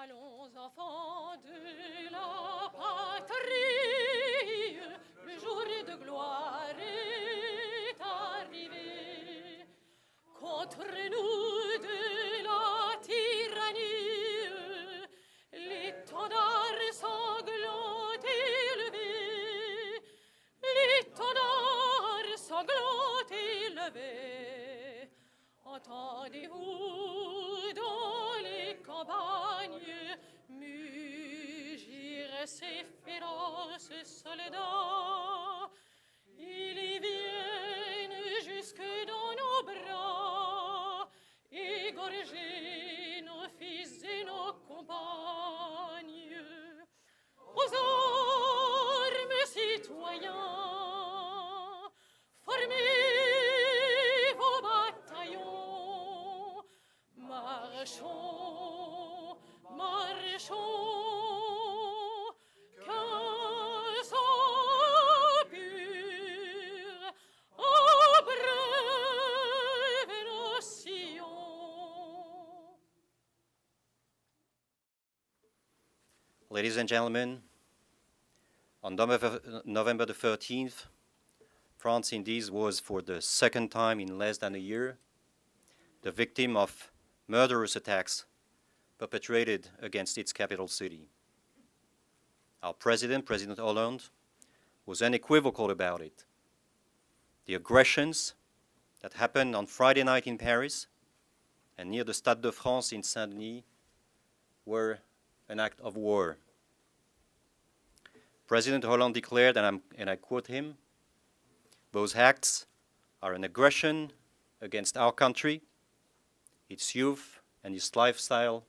Allons, enfants de la patrie, le jour de gloire est arrivé. Contre nous de la tyrannie, l'étendard sanglant élevé, l'étendard sanglant élevé. Entendez-vous dans les campagnes mugir ces féroces soldats? Ils viennent jusque dans nos bras, égorger nos fils et nos compagnes. Aux armes, citoyens, formez vos bataillons. Marchons, marchons, qu'un sang pur abreuve nos sillons. Ladies and gentlemen, on November the 13th, France indeed was for the second time in less than a year the victim of murderous attacks perpetrated against its capital city. Our president, President Hollande, was unequivocal about it. The aggressions that happened on Friday night in Paris and near the Stade de France in Saint-Denis were an act of war. President Hollande declared, and I quote him, "Those acts are an aggression against our country, its youth, and its lifestyle.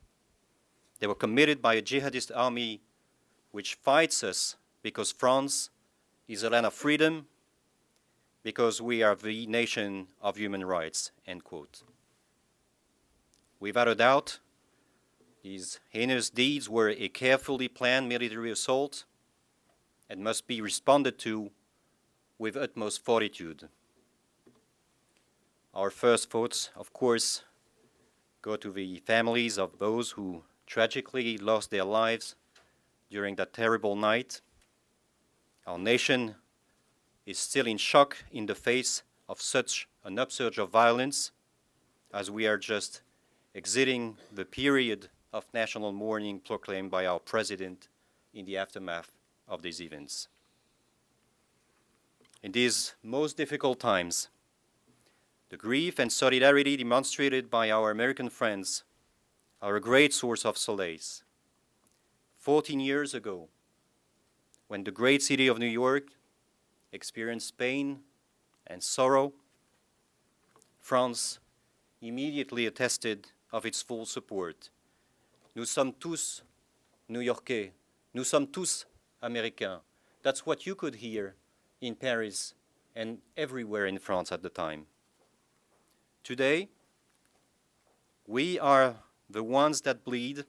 They were committed by a jihadist army which fights us because France is a land of freedom, because we are the nation of human rights," end quote. Without a doubt, these heinous deeds were a carefully planned military assault and must be responded to with utmost fortitude. Our first thoughts, of course, go to the families of those who tragically lost their lives during that terrible night. Our nation is still in shock in the face of such an upsurge of violence, as we are just exiting the period of national mourning proclaimed by our president in the aftermath of these events. In these most difficult times, the grief and solidarity demonstrated by our American friends are a great source of solace. 14 years ago, when the great city of New York experienced pain and sorrow, France immediately attested of its full support. Nous sommes tous New-Yorkais. Nous sommes tous Américains. That's what you could hear in Paris and everywhere in France at the time. Today, we are the ones that bleed,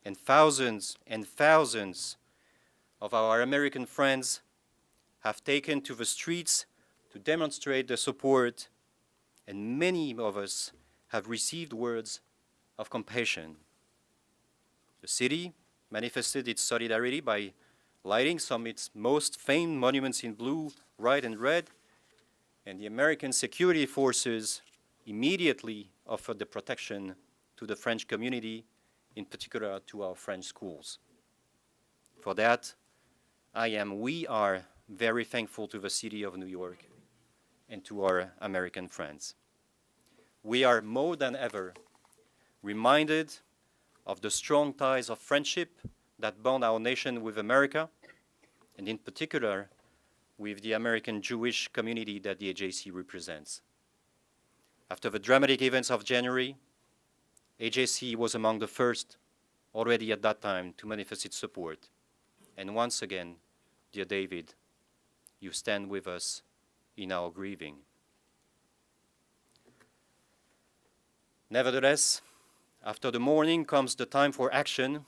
and thousands of our American friends have taken to the streets to demonstrate their support, and many of us have received words of compassion. The city manifested its solidarity by lighting some of its most famed monuments in blue, white, and red, and the American security forces immediately offered the protection to the French community, in particular to our French schools. For that, we are very thankful to the city of New York and to our American friends. We are more than ever reminded of the strong ties of friendship that bond our nation with America, and in particular with the American Jewish community that the AJC represents. After the dramatic events of January, AJC was among the first, already at that time, to manifest its support. And once again, dear David, you stand with us in our grieving. Nevertheless, after the mourning comes the time for action,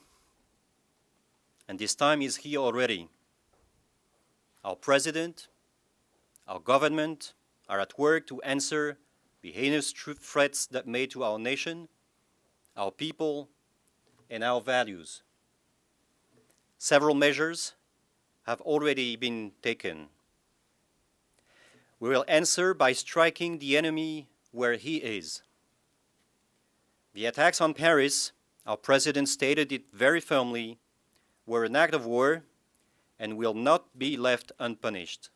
and this time is here already. Our president, our government are at work to answer the heinous threats that made to our nation, our people, and our values. Several measures have already been taken. We will answer by striking the enemy where he is. The attacks on Paris, our president stated it very firmly, were an act of war and will not be left unpunished.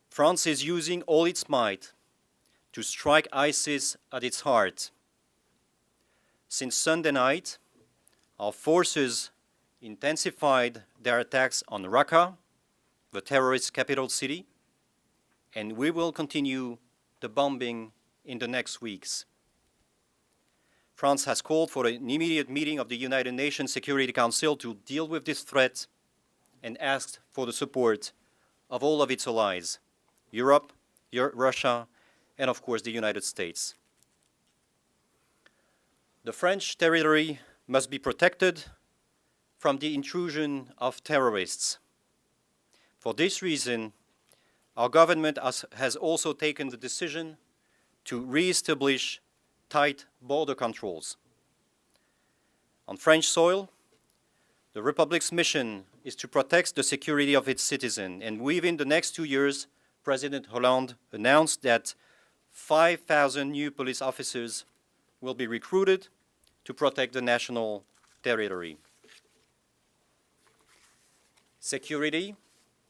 France is using all its might to strike ISIS at its heart. Since Sunday night, our forces intensified their attacks on Raqqa, the terrorist capital city, and we will continue the bombing in the next weeks. France has called for an immediate meeting of the United Nations Security Council to deal with this threat and asked for the support of all of its allies, Europe, Russia, and of course the United States. The French territory must be protected from the intrusion of terrorists. For this reason, our government has also taken the decision to re-establish tight border controls. On French soil, the Republic's mission is to protect the security of its citizens, and within the next 2 years, President Hollande announced that 5,000 new police officers will be recruited to protect the national territory. Security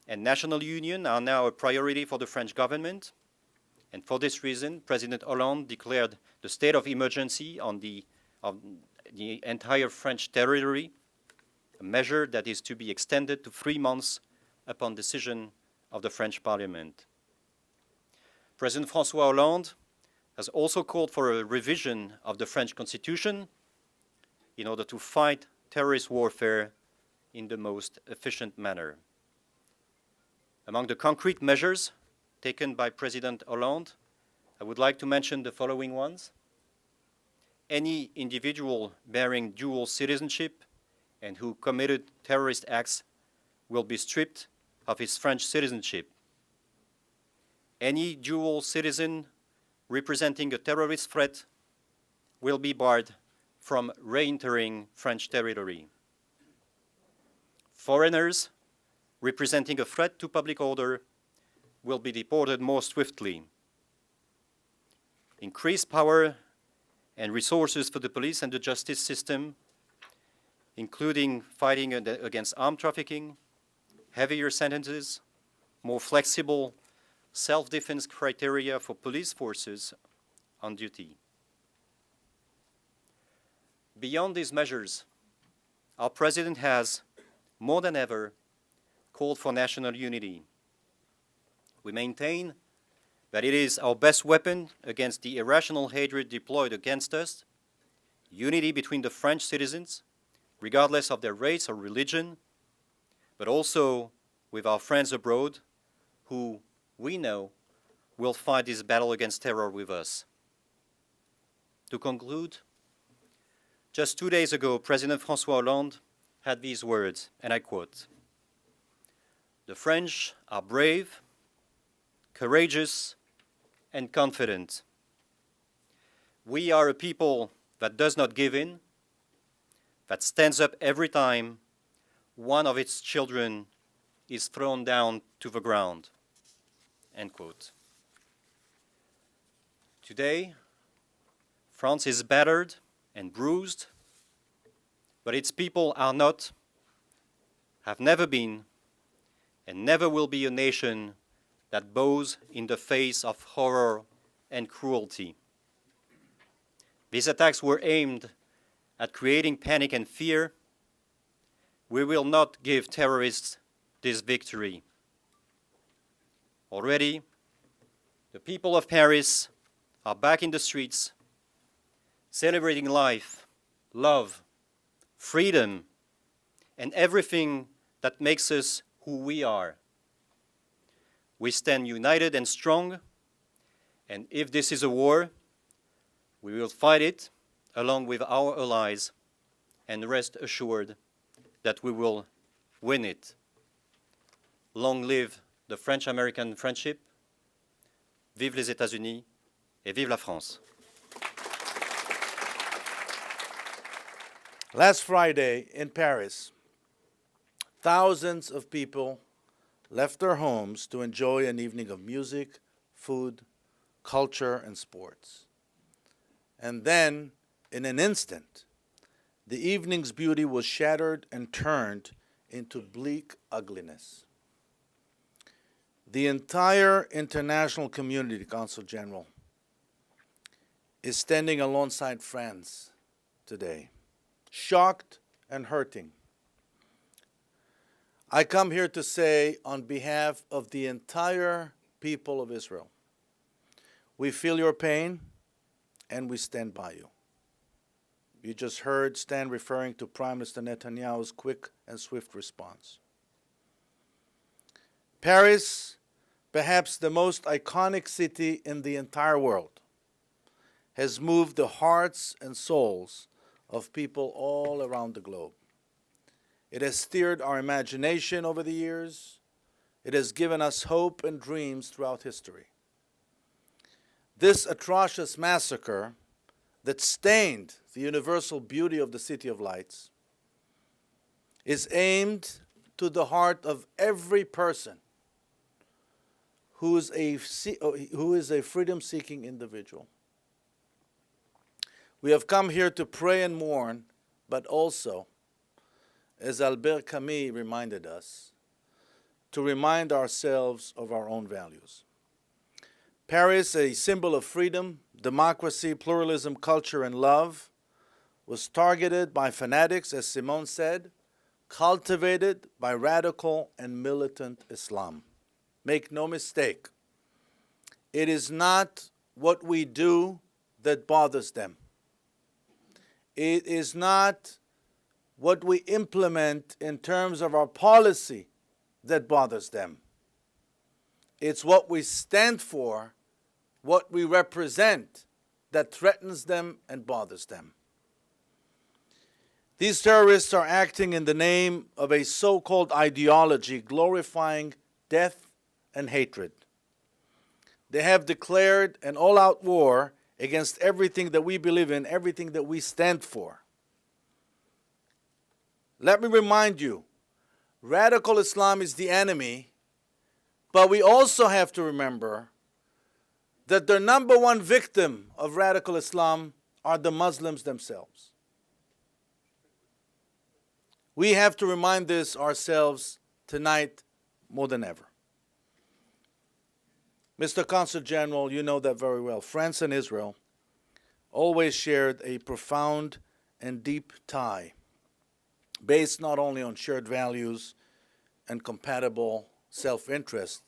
and national union are now a priority for the French government, and for this reason, President Hollande declared the state of emergency on the entire French territory, a measure that is to be extended to 3 months upon decision of the French Parliament. President François Hollande has also called for a revision of the French Constitution in order to fight terrorist warfare in the most efficient manner. Among the concrete measures taken by President Hollande, I would like to mention the following ones. Any individual bearing dual citizenship and who committed terrorist acts will be stripped of his French citizenship. Any dual citizen representing a terrorist threat will be barred from re-entering French territory. Foreigners representing a threat to public order will be deported more swiftly. Increased power and resources for the police and the justice system, including fighting against armed trafficking, heavier sentences, more flexible self-defense criteria for police forces on duty. Beyond these measures, our president has, more than ever, called for national unity. We maintain that it is our best weapon against the irrational hatred deployed against us, unity between the French citizens, regardless of their race or religion, but also with our friends abroad who we know will fight this battle against terror with us. To conclude, just 2 days ago, President François Hollande had these words, and I quote, "The French are brave, courageous, and confident. We are a people that does not give in, that stands up every time one of its children is thrown down to the ground." End quote. Today, France is battered and bruised, but its people are not, have never been, and never will be a nation that bows in the face of horror and cruelty. These attacks were aimed at creating panic and fear. We will not give terrorists this victory. Already, the people of Paris are back in the streets, celebrating life, love, freedom, and everything that makes us who we are. We stand united and strong, and if this is a war, we will fight it along with our allies, and rest assured that we will win it. Long live the French-American friendship. Vive les États-Unis et vive la France. Last Friday in Paris, thousands of people left their homes to enjoy an evening of music, food, culture, and sports. And then, in an instant, the evening's beauty was shattered and turned into bleak ugliness. The entire international community, Consul General, is standing alongside France today, shocked and hurting. I come here to say, on behalf of the entire people of Israel, we feel your pain and we stand by you. You just heard Stan referring to Prime Minister Netanyahu's quick and swift response. Paris, perhaps the most iconic city in the entire world, has moved the hearts and souls of people all around the globe. It has steered our imagination over the years. It has given us hope and dreams throughout history. This atrocious massacre that stained the universal beauty of the City of Lights is aimed to the heart of every person who is a freedom-seeking individual. We have come here to pray and mourn, but also, as Albert Camus reminded us, to remind ourselves of our own values. Paris, a symbol of freedom, democracy, pluralism, culture, and love, was targeted by fanatics, as Simone said, cultivated by radical and militant Islam. Make no mistake, it is not what we do that bothers them. It is not what we implement in terms of our policy that bothers them. It's what we stand for, what we represent, that threatens them and bothers them. These terrorists are acting in the name of a so-called ideology glorifying death and hatred. They have declared an all-out war against everything that we believe in, everything that we stand for. Let me remind you, radical Islam is the enemy, but we also have to remember that the number one victim of radical Islam are the Muslims themselves. We have to remind this ourselves tonight more than ever. Mr. Consul General, you know that very well. France and Israel always shared a profound and deep tie, based not only on shared values and compatible self-interest,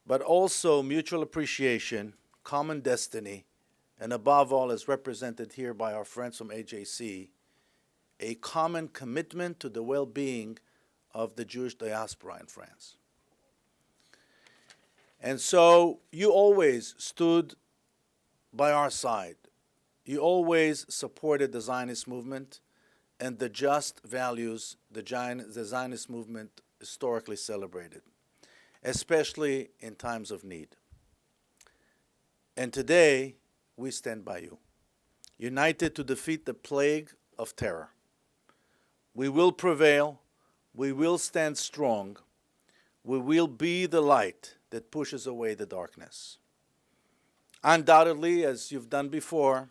but also mutual appreciation, common destiny, and above all, as represented here by our friends from AJC, a common commitment to the well-being of the Jewish diaspora in France. And so you always stood by our side. You always supported the Zionist movement and the just values the Zionist movement historically celebrated, especially in times of need. And today, we stand by you, united to defeat the plague of terror. We will prevail. We will stand strong. We will be the light that pushes away the darkness. Undoubtedly, as you've done before,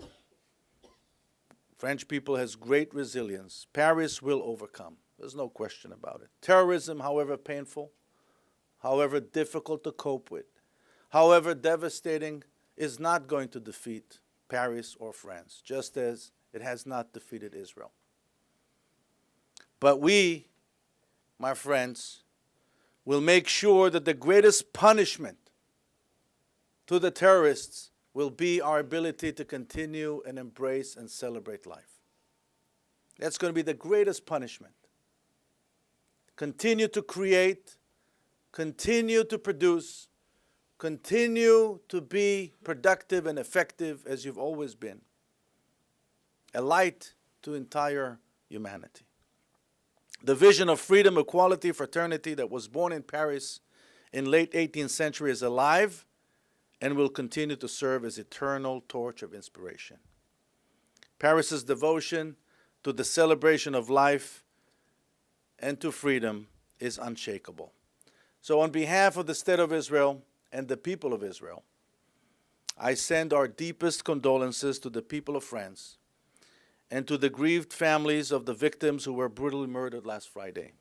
French people has great resilience. Paris will overcome. There's no question about it. Terrorism, however painful, however difficult to cope with, however devastating, is not going to defeat Paris or France, just as it has not defeated Israel. But we, my friends, will make sure that the greatest punishment to the terrorists will be our ability to continue and embrace and celebrate life. That's going to be the greatest punishment. Continue to create, continue to produce, continue to be productive and effective as you've always been. A light to entire humanity. The vision of freedom, equality, fraternity that was born in Paris in late 18th century is alive and will continue to serve as eternal torch of inspiration. Paris's devotion to to the celebration of life and to freedom is unshakable. So on behalf of the State of Israel and the people of Israel, I send our deepest condolences to the people of France and to the grieved families of the victims who were brutally murdered last Friday.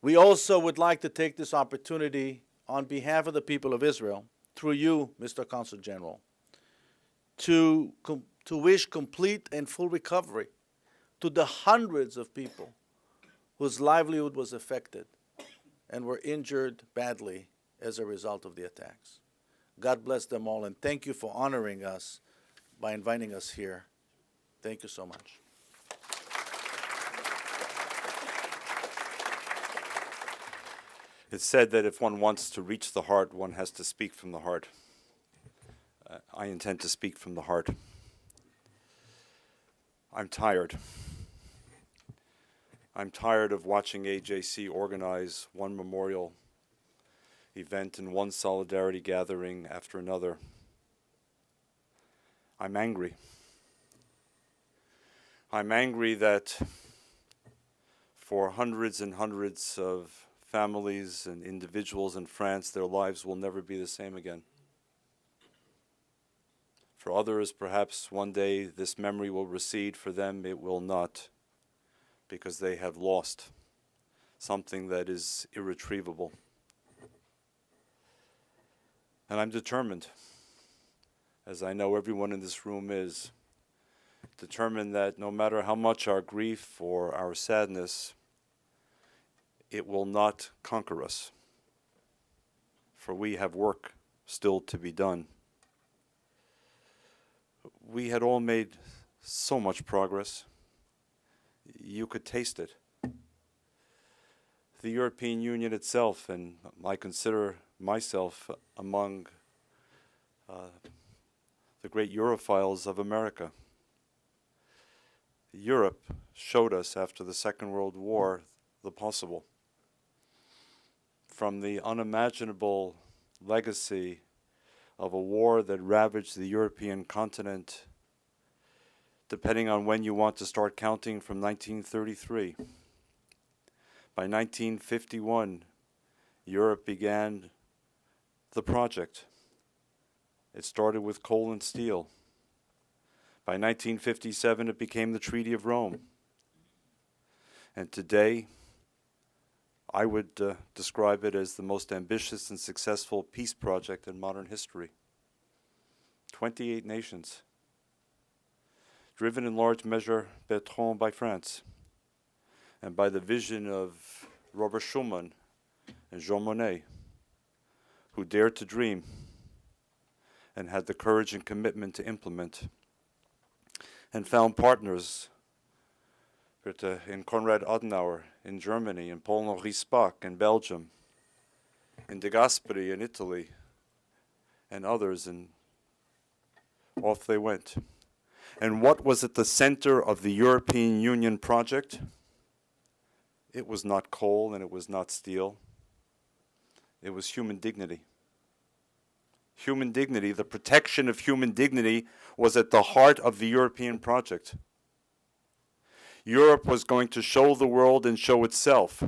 We also would like to take this opportunity on behalf of the people of Israel, through you, Mr. Consul General, to wish complete and full recovery to the hundreds of people whose livelihood was affected and were injured badly as a result of the attacks. God bless them all, and thank you for honoring us by inviting us here. Thank you so much. It's said that if one wants to reach the heart, one has to speak from the heart. I intend to speak from the heart. I'm tired. I'm tired of watching AJC organize one memorial event and one solidarity gathering after another. I'm angry. I'm angry that for hundreds and hundreds of families and individuals in France, their lives will never be the same again. For others, perhaps one day this memory will recede. For them, it will not, because they have lost something that is irretrievable. And I'm determined, as I know everyone in this room is, determined that no matter how much our grief or our sadness, it will not conquer us, for we have work still to be done. We had all made so much progress. You could taste it. The European Union itself, and I consider myself among the great Europhiles of America. Europe showed us after the Second World War the possible. From the unimaginable legacy of a war that ravaged the European continent, depending on when you want to start counting, from 1933. By 1951, Europe began the project. It started with coal and steel. By 1957, it became the Treaty of Rome. And today, I would describe it as the most ambitious and successful peace project in modern history. 28 nations, driven in large measure Bertrand by France and by the vision of Robert Schuman and Jean Monnet, who dared to dream and had the courage and commitment to implement, and found partners in Konrad Adenauer in Germany, in Paul-Henri Spaak in Belgium, in De Gasperi in Italy, and others, and off they went. And what was at the center of the European Union project? It was not coal and it was not steel. It was human dignity. Human dignity, the protection of human dignity, was at the heart of the European project. Europe was going to show the world and show itself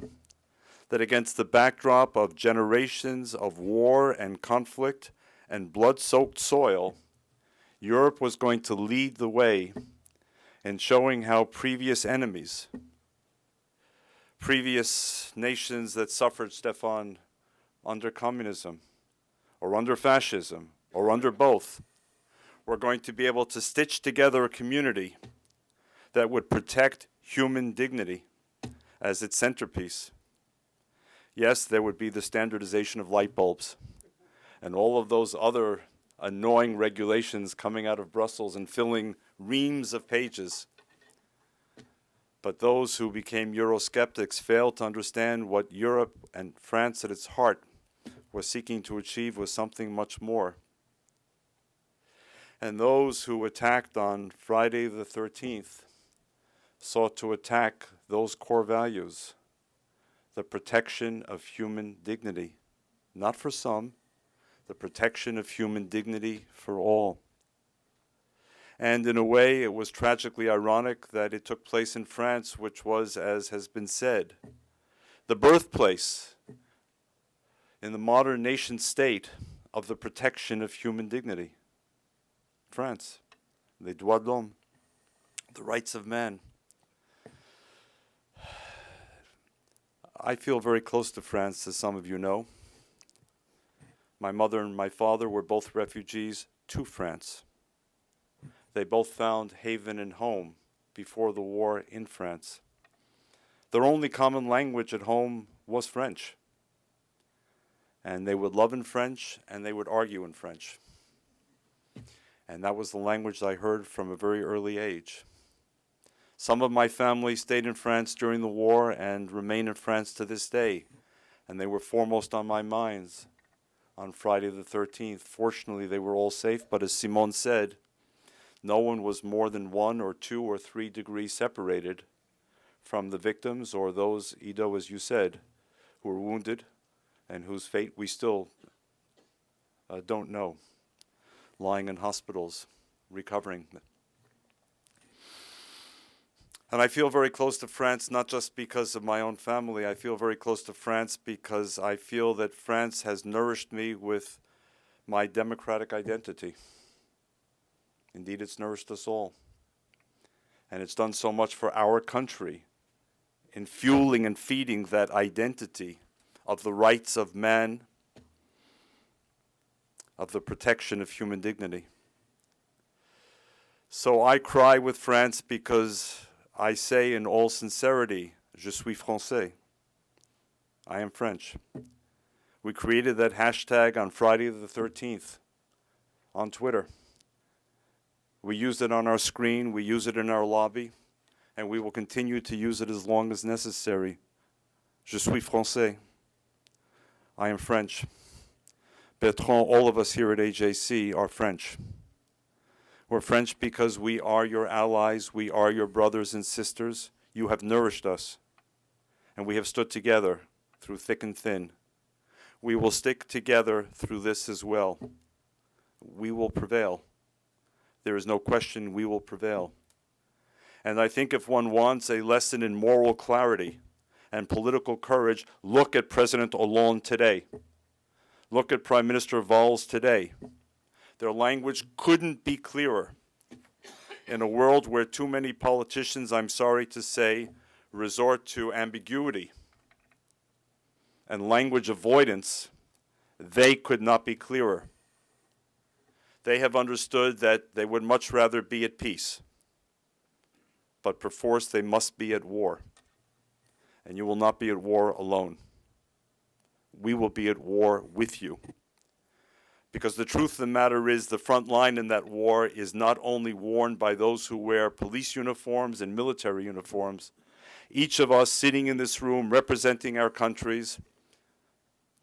that against the backdrop of generations of war and conflict and blood-soaked soil, Europe was going to lead the way in showing how previous enemies, previous nations that suffered, Stefan, under communism or under fascism or under both, were going to be able to stitch together a community that would protect human dignity as its centerpiece. Yes, there would be the standardization of light bulbs and all of those other annoying regulations coming out of Brussels and filling reams of pages. But those who became Eurosceptics failed to understand what Europe and France at its heart were seeking to achieve was something much more. And those who attacked on Friday the 13th sought to attack those core values, the protection of human dignity, not for some, the protection of human dignity for all. And in a way, it was tragically ironic that it took place in France, which was, as has been said, the birthplace in the modern nation state of the protection of human dignity. France, les droits de l'homme, the rights of man. I feel very close to France, as some of you know. My mother and my father were both refugees to France. They both found haven and home before the war in France. Their only common language at home was French. And they would love in French, and they would argue in French. And that was the language I heard from a very early age. Some of my family stayed in France during the war and remain in France to this day, and they were foremost on my minds on Friday the 13th. Fortunately, they were all safe, but as Simone said, no one was more than 1 or 2 or 3 degrees separated from the victims or those, Ido, as you said, who were wounded and whose fate we still don't know, lying in hospitals, recovering. And I feel very close to France, not just because of my own family. I feel very close to France because I feel that France has nourished me with my democratic identity. Indeed, it's nourished us all. And it's done so much for our country in fueling and feeding that identity of the rights of man, of the protection of human dignity. So I cry with France because I say in all sincerity, je suis français. I am French. We created that hashtag on Friday the 13th on Twitter. We used it on our screen, we use it in our lobby, and we will continue to use it as long as necessary. Je suis français. I am French. Bertrand, all of us here at AJC are French. We're French because we are your allies, we are your brothers and sisters. You have nourished us, and we have stood together through thick and thin. We will stick together through this as well. We will prevail. There is no question we will prevail. And I think if one wants a lesson in moral clarity and political courage, look at President Hollande today. Look at Prime Minister Valls today. Their language couldn't be clearer. In a world where too many politicians, I'm sorry to say, resort to ambiguity and language avoidance, they could not be clearer. They have understood that they would much rather be at peace, but perforce they must be at war. And you will not be at war alone. We will be at war with you. Because the truth of the matter is the front line in that war is not only worn by those who wear police uniforms and military uniforms. Each of us sitting in this room representing our countries,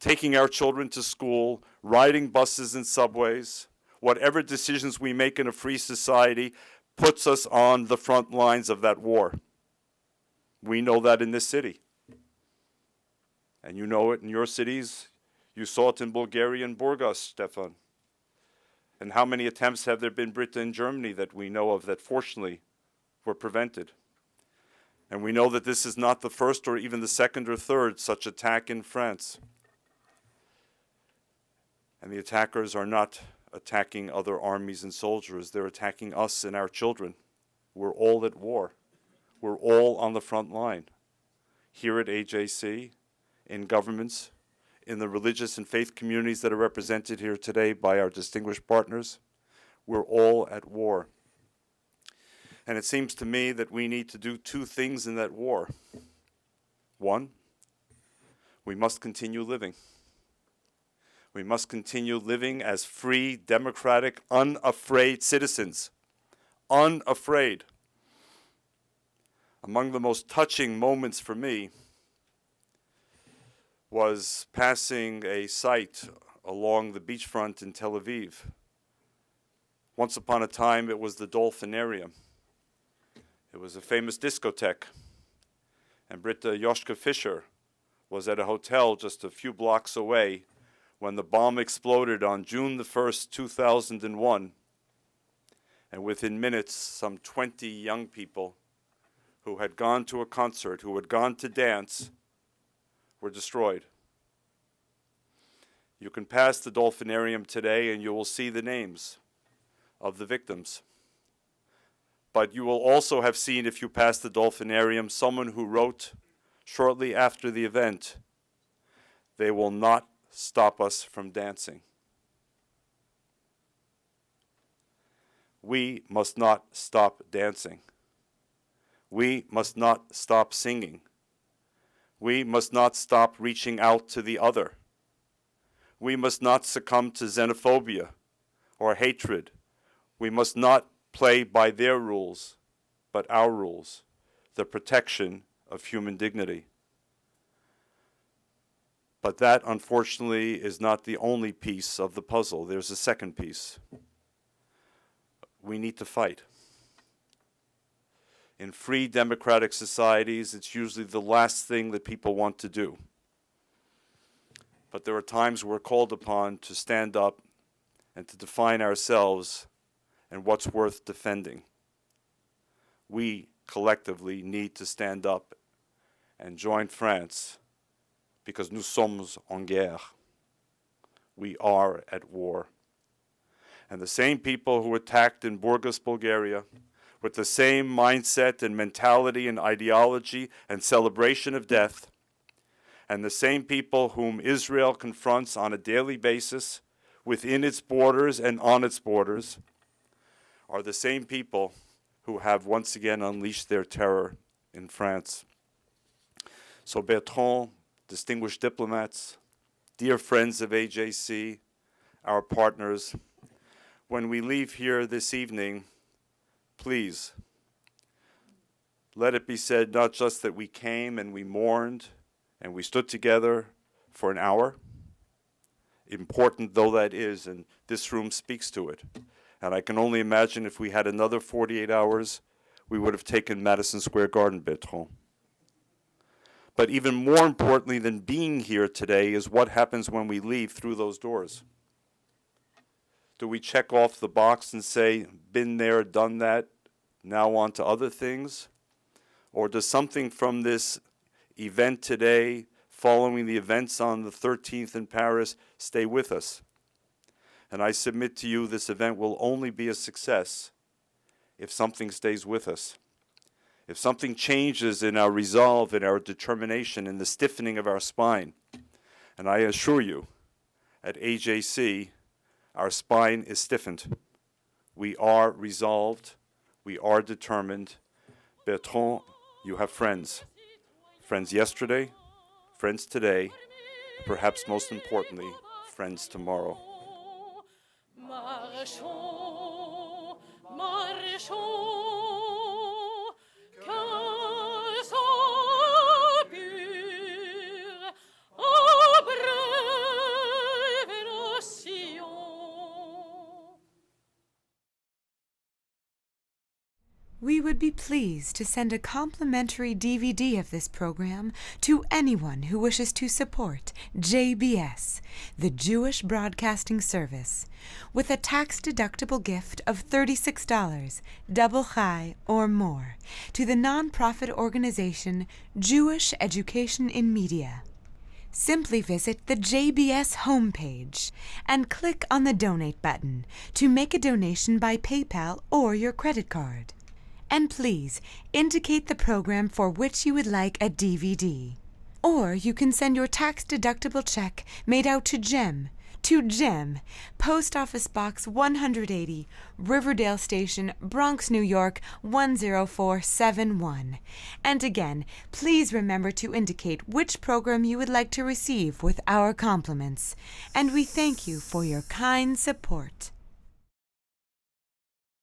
taking our children to school, riding buses and subways, whatever decisions we make in a free society puts us on the front lines of that war. We know that in this city. And you know it in your cities. You saw it in Bulgaria and Burgas, Stefan. And how many attempts have there been, Britta, in Germany that we know of that fortunately were prevented? And we know that this is not the first or even the second or third such attack in France. And the attackers are not attacking other armies and soldiers. They're attacking us and our children. We're all at war. We're all on the front line. Here at AJC, in governments, in the religious and faith communities that are represented here today by our distinguished partners, we're all at war. And it seems to me that we need to do 2 things in that war. 1, we must continue living. We must continue living as free, democratic, unafraid citizens. Unafraid. Among the most touching moments for me was passing a site along the beachfront in Tel Aviv. Once upon a time, it was the Dolphinarium. It was a famous discotheque. And Britta Joschka Fischer was at a hotel just a few blocks away when the bomb exploded on June the 1st, 2001. And within minutes, some 20 young people who had gone to a concert, who had gone to dance, were destroyed. You can pass the dolphinarium today and you will see the names of the victims. But you will also have seen, if you pass the dolphinarium, someone who wrote shortly after the event, "They will not stop us from dancing." We must not stop dancing. We must not stop singing. We must not stop reaching out to the other. We must not succumb to xenophobia or hatred. We must not play by their rules, but our rules, the protection of human dignity. But that, unfortunately, is not the only piece of the puzzle. There's a second piece. We need to fight. In free democratic societies, it's usually the last thing that people want to do. But there are times we're called upon to stand up and to define ourselves and what's worth defending. We collectively need to stand up and join France because nous sommes en guerre. We are at war. And the same people who attacked in Burgas, Bulgaria, with the same mindset and mentality and ideology and celebration of death, and the same people whom Israel confronts on a daily basis within its borders and on its borders, are the same people who have once again unleashed their terror in France. So Bertrand, distinguished diplomats, dear friends of AJC, our partners, when we leave here this evening, please, let it be said not just that we came and we mourned and we stood together for an hour, important though that is, and this room speaks to it. And I can only imagine if we had another 48 hours, we would have taken Madison Square Garden, Bertrand. But even more importantly than being here today is what happens when we leave through those doors. Do we check off the box and say, been there, done that, now on to other things? Or does something from this event today, following the events on the 13th in Paris, stay with us? And I submit to you, this event will only be a success if something stays with us. If something changes in our resolve, in our determination, in the stiffening of our spine. And I assure you, at AJC, our spine is stiffened. We are resolved. We are determined. Bertrand, you have friends. Friends yesterday, friends today, perhaps most importantly, friends tomorrow. Marchons, marchons, qu'un sang pur abreuve nos sillons. We would be pleased to send a complimentary DVD of this program to anyone who wishes to support JBS, the Jewish Broadcasting Service, with a tax-deductible gift of $36, double chai or more, to the nonprofit organization Jewish Education in Media. Simply visit the JBS homepage and click on the Donate button to make a donation by PayPal or your credit card. And please indicate the program for which you would like a DVD. Or you can send your tax-deductible check made out to Jem, Post Office Box 180, Riverdale Station, Bronx, New York 10471. And again, please remember to indicate which program you would like to receive with our compliments. And we thank you for your kind support.